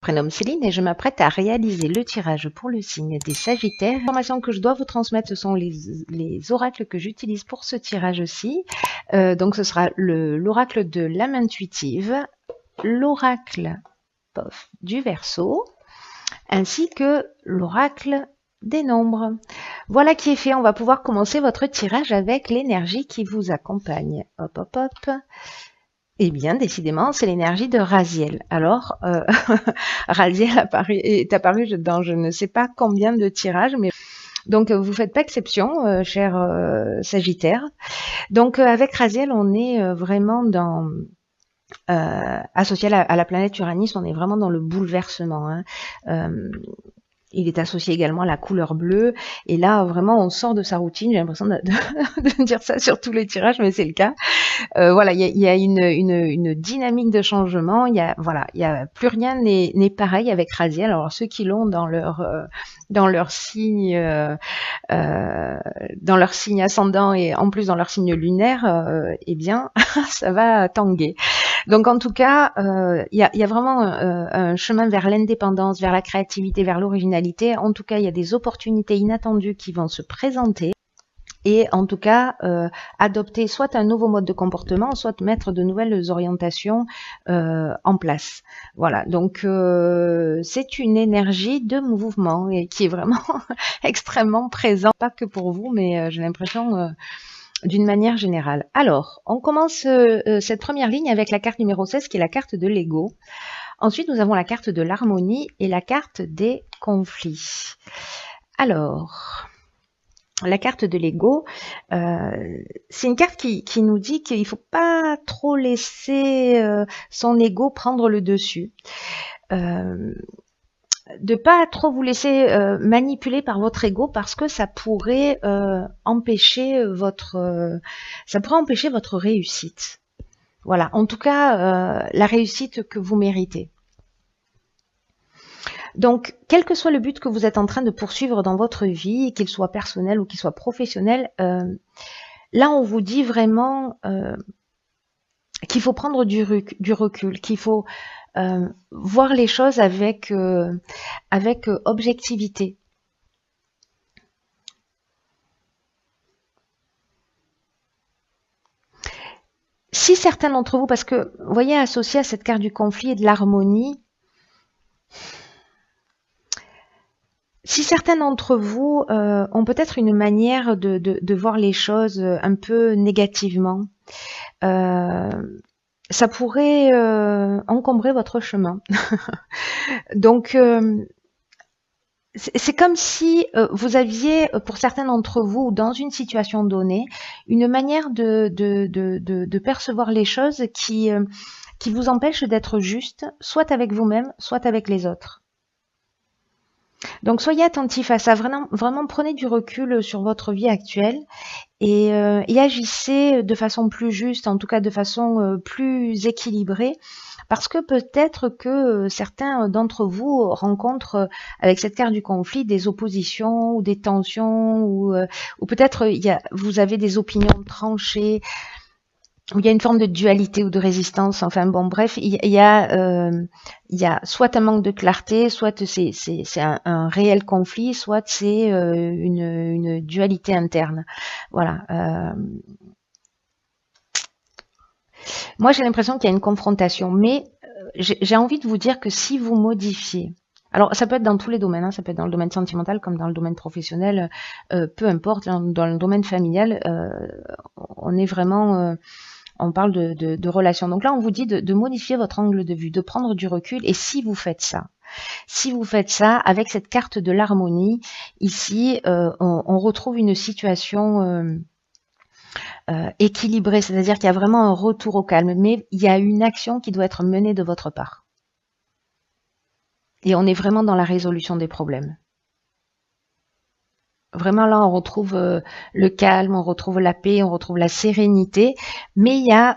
Prénomme Céline et je m'apprête à réaliser le tirage pour le signe des Sagittaires. Les informations que je dois vous transmettre, ce sont les oracles que j'utilise pour ce tirage-ci. Donc ce sera l'oracle de l'âme intuitive, l'oracle du Verseau, ainsi que l'oracle des nombres. Voilà qui est fait, on va pouvoir commencer votre tirage avec l'énergie qui vous accompagne. Hop, hop, hop. Eh bien, décidément, c'est l'énergie de Raziel. Alors, Raziel est apparu dans je ne sais pas combien de tirages, mais donc vous faites pas exception, cher Sagittaire. Donc avec Raziel, on est vraiment dans associé à la planète Uranus, on est vraiment dans le bouleversement. Hein. Il est associé également à la couleur bleue. Et là, vraiment, on sort de sa routine. J'ai l'impression de dire ça sur tous les tirages, mais c'est le cas. Voilà, il y a une dynamique de changement. Il y a plus rien n'est pareil avec Raziel. Alors ceux qui l'ont dans leur signe ascendant et en plus dans leur signe lunaire, eh bien, ça va tanguer. Donc en tout cas, il y a vraiment un chemin vers l'indépendance, vers la créativité, vers l'originalité. En tout cas, il y a des opportunités inattendues qui vont se présenter. Et en tout cas, adopter soit un nouveau mode de comportement, soit mettre de nouvelles orientations en place. Voilà, donc c'est une énergie de mouvement et qui est vraiment extrêmement présente, pas que pour vous, mais j'ai l'impression d'une manière générale. Alors, on commence cette première ligne avec la carte numéro 16 qui est la carte de l'ego. Ensuite, nous avons la carte de l'harmonie et la carte des conflits. Alors, la carte de l'ego, c'est une carte qui nous dit qu'il ne faut pas trop laisser son ego prendre le dessus. De pas trop vous laisser manipuler par votre ego parce que ça pourrait empêcher votre réussite. Voilà, en tout cas la réussite que vous méritez. Donc, quel que soit le but que vous êtes en train de poursuivre dans votre vie, qu'il soit personnel ou qu'il soit professionnel, là on vous dit vraiment qu'il faut prendre du recul, qu'il faut voir les choses avec objectivité. Si certains d'entre vous, parce que vous voyez, associé à cette carte du conflit et de l'harmonie, si certains d'entre vous ont peut-être une manière de voir les choses un peu négativement, ça pourrait encombrer votre chemin. Donc, c'est comme si vous aviez, pour certains d'entre vous, dans une situation donnée, une manière de percevoir les choses qui vous empêche d'être juste, soit avec vous-même, soit avec les autres. Donc soyez attentifs à ça, vraiment prenez du recul sur votre vie actuelle et agissez de façon plus juste, en tout cas de façon plus équilibrée, parce que peut-être que certains d'entre vous rencontrent avec cette carte du conflit des oppositions ou des tensions ou peut-être vous avez des opinions tranchées, où il y a une forme de dualité ou de résistance. Enfin bon, bref, il y a soit un manque de clarté, soit c'est un réel conflit, soit c'est une dualité interne. Voilà. Moi, j'ai l'impression qu'il y a une confrontation, mais j'ai envie de vous dire que si vous modifiez, alors ça peut être dans tous les domaines, hein, ça peut être dans le domaine sentimental comme dans le domaine professionnel, peu importe, dans le domaine familial, on est vraiment... on parle de relations. Donc là, on vous dit de modifier votre angle de vue, de prendre du recul. Et si vous faites ça, avec cette carte de l'harmonie, ici, on retrouve une situation équilibrée, c'est-à-dire qu'il y a vraiment un retour au calme, mais il y a une action qui doit être menée de votre part. Et on est vraiment dans la résolution des problèmes. Vraiment là, on retrouve le calme, on retrouve la paix, on retrouve la sérénité, mais il y a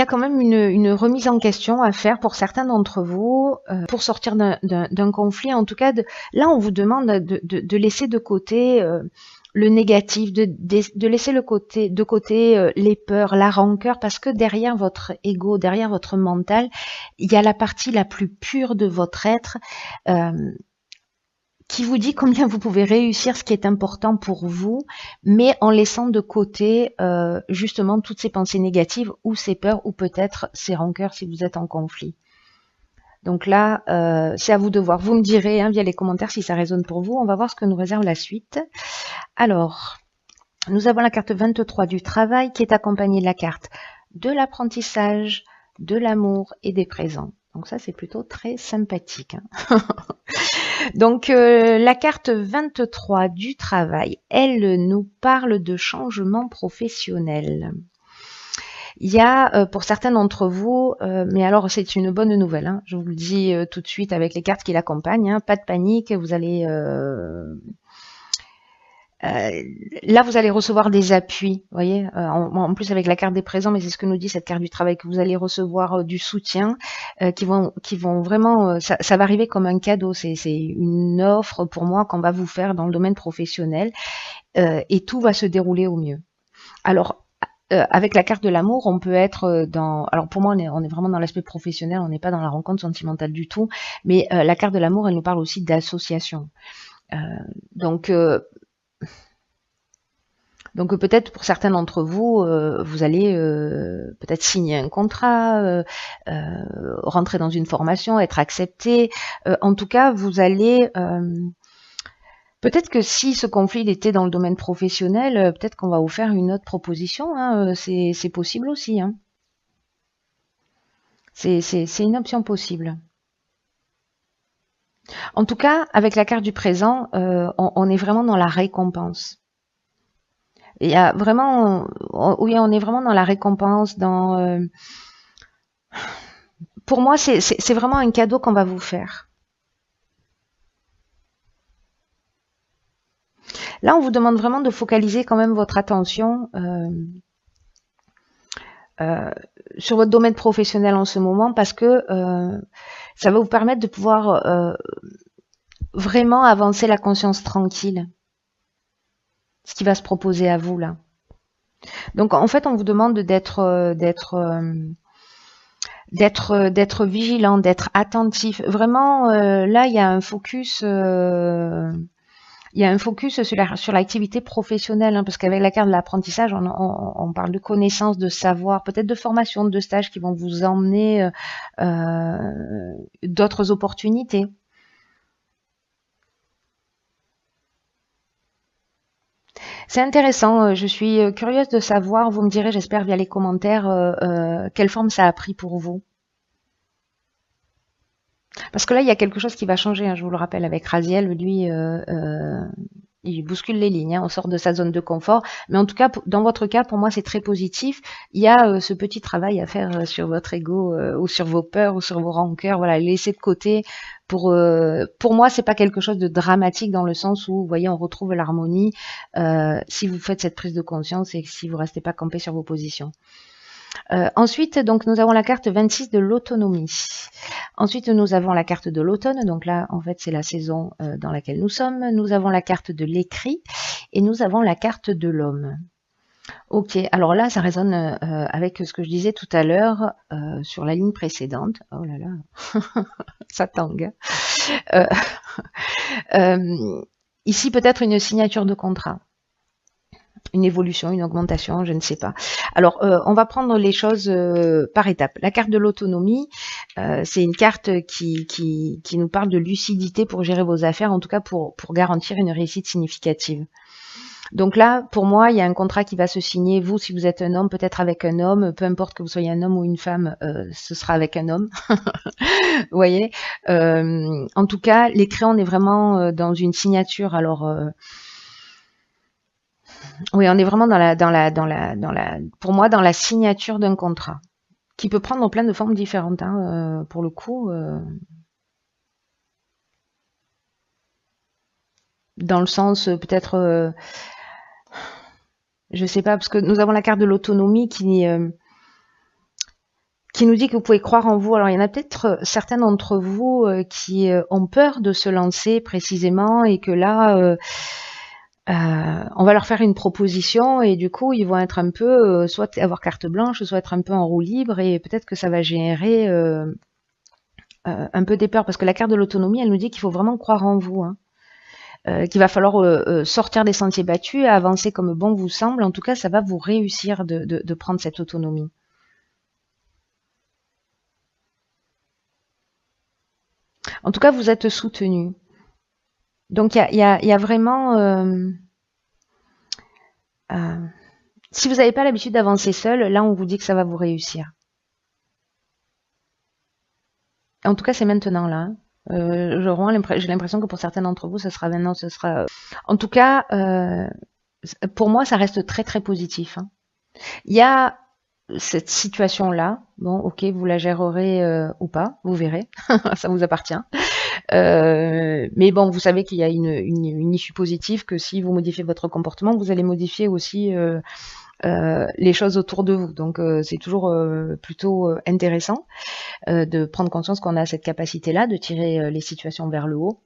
quand même une remise en question à faire pour certains d'entre vous, pour sortir d'un conflit. En tout cas, là, on vous demande de laisser de côté le négatif, de laisser de côté les peurs, la rancœur, parce que derrière votre ego, derrière votre mental, il y a la partie la plus pure de votre être qui vous dit combien vous pouvez réussir ce qui est important pour vous, mais en laissant de côté justement toutes ces pensées négatives ou ces peurs ou peut-être ces rancœurs si vous êtes en conflit. Donc là, c'est à vous de voir. Vous me direz via les commentaires si ça résonne pour vous. On va voir ce que nous réserve la suite. Alors, nous avons la carte 23 du travail qui est accompagnée de la carte de l'apprentissage, de l'amour et des présents. Donc ça, c'est plutôt très sympathique. Donc la carte 23 du travail, elle nous parle de changement professionnel. Il y a pour certains d'entre vous, mais alors c'est une bonne nouvelle, je vous le dis tout de suite avec les cartes qui l'accompagnent, pas de panique, vous allez là vous allez recevoir des appuis, vous voyez, en plus avec la carte des présents, mais c'est ce que nous dit cette carte du travail, que vous allez recevoir du soutien, qui vont vraiment, ça va arriver comme un cadeau, c'est une offre pour moi qu'on va vous faire dans le domaine professionnel, et tout va se dérouler au mieux. Alors avec la carte de l'amour, on peut être dans... Alors pour moi, on est vraiment dans l'aspect professionnel, on n'est pas dans la rencontre sentimentale du tout, mais la carte de l'amour, elle nous parle aussi d'association. Donc peut-être pour certains d'entre vous, vous allez peut-être signer un contrat, rentrer dans une formation, être accepté. En tout cas, vous allez... peut-être que si ce conflit était dans le domaine professionnel, peut-être qu'on va vous faire une autre proposition. C'est possible aussi. C'est une option possible. En tout cas, avec la carte du présent, on est vraiment dans la récompense. Il y a vraiment, oui, on est vraiment dans la récompense. Pour moi, c'est vraiment un cadeau qu'on va vous faire. Là, on vous demande vraiment de focaliser quand même votre attention sur votre domaine professionnel en ce moment, parce que ça va vous permettre de pouvoir vraiment avancer la conscience tranquille. Ce qui va se proposer à vous là. Donc en fait, on vous demande d'être vigilant, d'être attentif. Vraiment, là, il y a un focus. Il y a un focus sur l'activité professionnelle, parce qu'avec la carte de l'apprentissage, on parle de connaissances, de savoir, peut-être de formation, de stages qui vont vous emmener d'autres opportunités. C'est intéressant, je suis curieuse de savoir, vous me direz, j'espère via les commentaires, quelle forme ça a pris pour vous. Parce que là, il y a quelque chose qui va changer, je vous le rappelle, avec Raziel, lui, il bouscule les lignes, on sort de sa zone de confort. Mais en tout cas, dans votre cas, pour moi, c'est très positif. Il y a ce petit travail à faire sur votre ego ou sur vos peurs ou sur vos rancœurs. Voilà, laisser de côté. Pour moi, c'est pas quelque chose de dramatique dans le sens où, vous voyez, on retrouve l'harmonie si vous faites cette prise de conscience et si vous restez pas campé sur vos positions. Ensuite, donc, nous avons la carte 26 de l'autonomie. Ensuite, nous avons la carte de l'automne. Donc là, en fait, c'est la saison dans laquelle nous sommes. Nous avons la carte de l'écrit et nous avons la carte de l'homme. Ok, alors là, ça résonne avec ce que je disais tout à l'heure sur la ligne précédente. Oh là là, ça tangue. Ici, peut-être une signature de contrat. Une évolution, une augmentation, je ne sais pas. Alors, on va prendre les choses par étapes. La carte de l'autonomie, c'est une carte qui nous parle de lucidité pour gérer vos affaires, en tout cas pour garantir une réussite significative. Donc là, pour moi, il y a un contrat qui va se signer. Vous, si vous êtes un homme, peut-être avec un homme, peu importe que vous soyez un homme ou une femme, ce sera avec un homme. Vous voyez. En tout cas, l'écrit, on est vraiment dans une signature. Alors oui, on est vraiment pour moi, dans la signature d'un contrat, qui peut prendre plein de formes différentes, pour le coup. Dans le sens, peut-être, je sais pas, parce que nous avons la carte de l'autonomie qui nous dit que vous pouvez croire en vous. Alors, il y en a peut-être certains d'entre vous qui ont peur de se lancer précisément et que là... on va leur faire une proposition et du coup, ils vont être un peu, soit avoir carte blanche, soit être un peu en roue libre et peut-être que ça va générer un peu des peurs parce que la carte de l'autonomie, elle nous dit qu'il faut vraiment croire en vous, hein. Qu'il va falloir sortir des sentiers battus et avancer comme bon vous semble. En tout cas, ça va vous réussir de prendre cette autonomie. En tout cas, vous êtes soutenu. Donc, il y a vraiment... si vous n'avez pas l'habitude d'avancer seul, là, on vous dit que ça va vous réussir. En tout cas, c'est maintenant, là. J'ai l'impression que pour certains d'entre vous, ce sera maintenant, ce sera... En tout cas, pour moi, ça reste très, très positif, hein. Il y a cette situation-là. Bon, ok, vous la gérerez ou pas, vous verrez, ça vous appartient. Mais bon, vous savez qu'il y a une issue positive, que si vous modifiez votre comportement, vous allez modifier aussi les choses autour de vous. Donc c'est toujours plutôt intéressant de prendre conscience qu'on a cette capacité-là de tirer les situations vers le haut.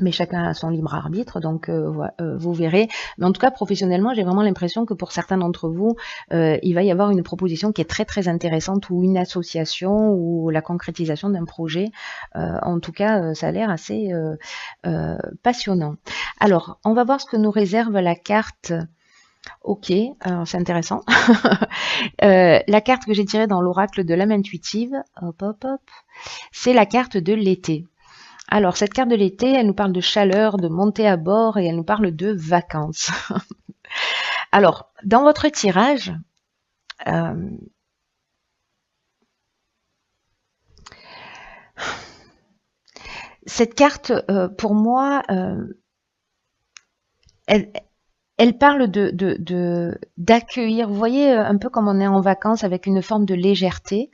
Mais chacun a son libre arbitre, donc vous verrez. Mais en tout cas, professionnellement, j'ai vraiment l'impression que pour certains d'entre vous, il va y avoir une proposition qui est très très intéressante, ou une association, ou la concrétisation d'un projet. En tout cas, ça a l'air assez passionnant. Alors, on va voir ce que nous réserve la carte. Ok, c'est intéressant. La carte que j'ai tirée dans l'oracle de l'âme intuitive, hop hop hop, c'est la carte de l'été. Alors, cette carte de l'été, elle nous parle de chaleur, de montée à bord et elle nous parle de vacances. Alors, dans votre tirage, cette carte, pour moi, elle parle d'accueillir. Vous voyez, un peu comme on est en vacances avec une forme de légèreté.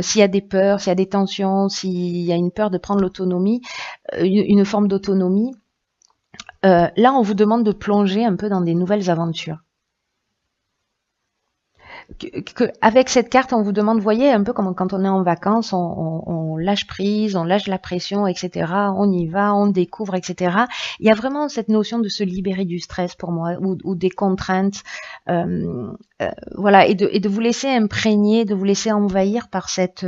S'il y a des peurs, s'il y a des tensions, s'il y a une peur de prendre l'autonomie, une forme d'autonomie, là, on vous demande de plonger un peu dans des nouvelles aventures. Avec cette carte, on vous demande, vous voyez, un peu comme quand on est en vacances, on lâche prise, on lâche la pression, etc. On y va, on découvre, etc. Il y a vraiment cette notion de se libérer du stress pour moi, ou des contraintes, voilà, et de vous laisser imprégner, de vous laisser envahir par cette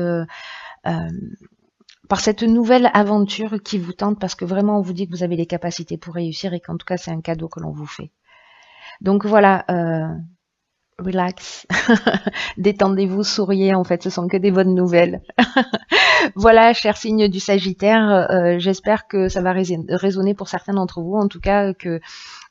nouvelle aventure qui vous tente, parce que vraiment, on vous dit que vous avez les capacités pour réussir et qu'en tout cas, c'est un cadeau que l'on vous fait. Donc voilà. Relax, détendez-vous, souriez, en fait, ce sont que des bonnes nouvelles. Voilà, cher signe du Sagittaire, j'espère que ça va résonner pour certains d'entre vous, en tout cas que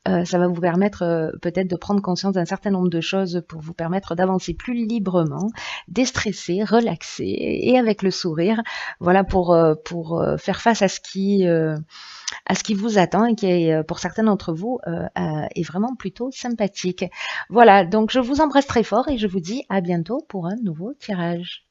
ça va vous permettre peut-être de prendre conscience d'un certain nombre de choses pour vous permettre d'avancer plus librement, déstresser, relaxer et avec le sourire, voilà, pour faire face à ce qui vous attend et qui est, pour certains d'entre vous, est vraiment plutôt sympathique. Voilà, donc je vous embrasse très fort et je vous dis à bientôt pour un nouveau tirage.